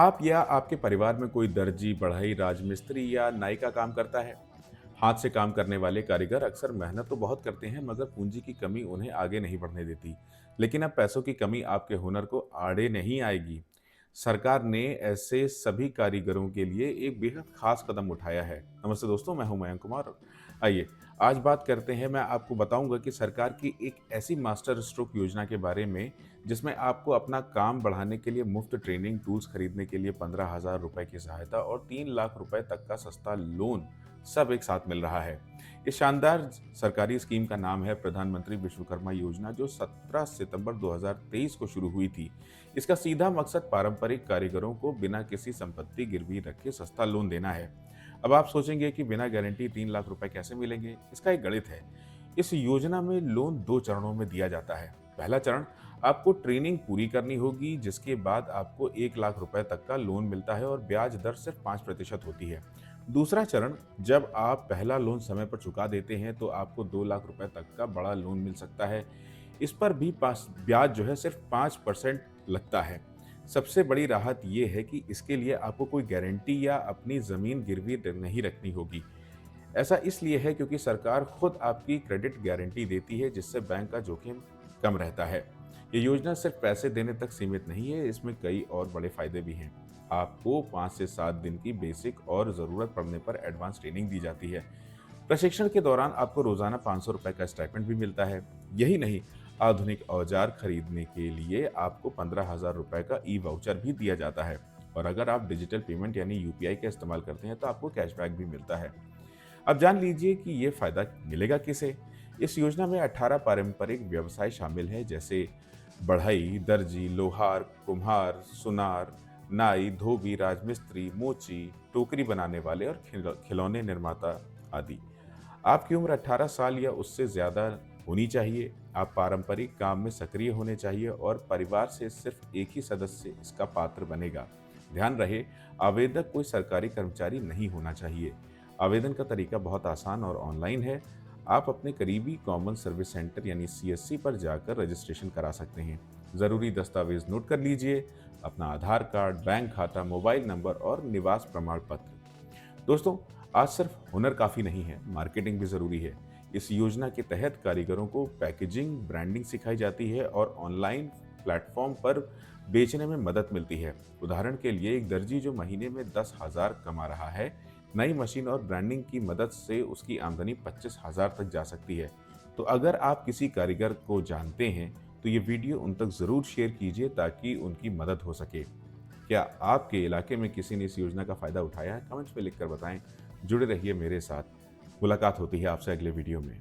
आप या आपके परिवार में कोई दर्जी, बढ़ई, राजमिस्त्री या नाई का काम करता है? हाथ से काम करने वाले कारीगर अक्सर मेहनत तो बहुत करते हैं, मगर पूंजी की कमी उन्हें आगे नहीं बढ़ने देती। लेकिन अब पैसों की कमी आपके हुनर को आड़े नहीं आएगी। सरकार ने ऐसे सभी कारीगरों के लिए एक बेहद खास कदम उठाया है। नमस्ते दोस्तों, मैं हूं मयंक कुमार। आइए, आज बात करते हैं। मैं आपको बताऊंगा कि सरकार की एक ऐसी मास्टर स्ट्रोक योजना के बारे में जिसमें आपको अपना काम बढ़ाने के लिए मुफ्त ट्रेनिंग टूल्स खरीदने के लिए 15,000 रुपए की सहायता और 3 लाख रुपए तक का सस्ता लोन सब एक साथ मिल रहा है। इस शानदार सरकारी स्कीम का नाम है प्रधानमंत्री विश्वकर्मा योजना, जो 17 सितंबर 2023 को शुरू हुई थी। इसका सीधा मकसद पारंपरिक कारीगरों को बिना किसी संपत्ति गिरवी रखे सस्ता लोन देना है। अब आप सोचेंगे कि बिना गारंटी 3 लाख रुपए कैसे मिलेंगे? इसका एक गणित है। इस योजना में लोन 2 चरणों में दिया जाता है। पहला चरण, आपको ट्रेनिंग पूरी करनी होगी, जिसके बाद आपको 1 लाख रुपए तक का लोन मिलता है और ब्याज दर सिर्फ 5% होती है। दूसरा चरण, जब आप पहला लोन समय पर चुका देते हैं तो आपको 2 लाख रुपए तक का बड़ा लोन मिल सकता है। इस पर भी ब्याज जो है सिर्फ 5% लगता है। सबसे बड़ी राहत ये है कि इसके लिए आपको कोई गारंटी या अपनी जमीन गिरवी नहीं रखनी होगी। ऐसा इसलिए है क्योंकि सरकार खुद आपकी क्रेडिट गारंटी देती है, जिससे बैंक का जोखिम कम रहता है। ये योजना सिर्फ पैसे देने तक सीमित नहीं है, इसमें कई और बड़े फायदे भी हैं। आपको 5 से 7 दिन की बेसिक और ज़रूरत पड़ने पर एडवांस ट्रेनिंग दी जाती है। प्रशिक्षण के दौरान आपको रोजाना 500 रुपए का स्टाइपेंड भी मिलता है। यही नहीं, आधुनिक औजार खरीदने के लिए आपको 15,000 रुपए का ई वाउचर भी दिया जाता है। और अगर आप डिजिटल पेमेंट यानी यूपीआई का इस्तेमाल करते हैं तो आपको कैशबैक भी मिलता है। अब जान लीजिए कि ये फायदा मिलेगा किसे। इस योजना में 18 पारंपरिक व्यवसाय शामिल है, जैसे बढ़ई, दर्जी, लोहार, कुम्हार, सुनार, नाई, धोबी, राजमिस्त्री, मोची, टोकरी बनाने वाले और खिलौने निर्माता आदि। आपकी उम्र 18 साल या उससे ज़्यादा होनी चाहिए। आप पारंपरिक काम में सक्रिय होने चाहिए और परिवार से सिर्फ एक ही सदस्य इसका पात्र बनेगा। ध्यान रहे, आवेदक कोई सरकारी कर्मचारी नहीं होना चाहिए। आवेदन का तरीका बहुत आसान और ऑनलाइन है। आप अपने करीबी कॉमन सर्विस सेंटर यानी सीएससी पर जाकर रजिस्ट्रेशन करा सकते हैं। ज़रूरी दस्तावेज नोट कर लीजिए: अपना आधार कार्ड, बैंक खाता, मोबाइल नंबर और निवास प्रमाण पत्र। दोस्तों, आज सिर्फ हुनर काफ़ी नहीं है, मार्केटिंग भी ज़रूरी है। इस योजना के तहत कारीगरों को पैकेजिंग, ब्रांडिंग सिखाई जाती है और ऑनलाइन प्लेटफॉर्म पर बेचने में मदद मिलती है। उदाहरण के लिए, एक दर्जी जो महीने में 10,000 कमा रहा है, नई मशीन और ब्रांडिंग की मदद से उसकी आमदनी 25,000 तक जा सकती है। तो अगर आप किसी कारीगर को जानते हैं, तो ये वीडियो उन तक ज़रूर शेयर कीजिए ताकि उनकी मदद हो सके। क्या आपके इलाके में किसी ने इस योजना का फ़ायदा उठाया है? कमेंट्स में लिखकर बताएं। जुड़े रहिए मेरे साथ। मुलाकात होती है आपसे अगले वीडियो में।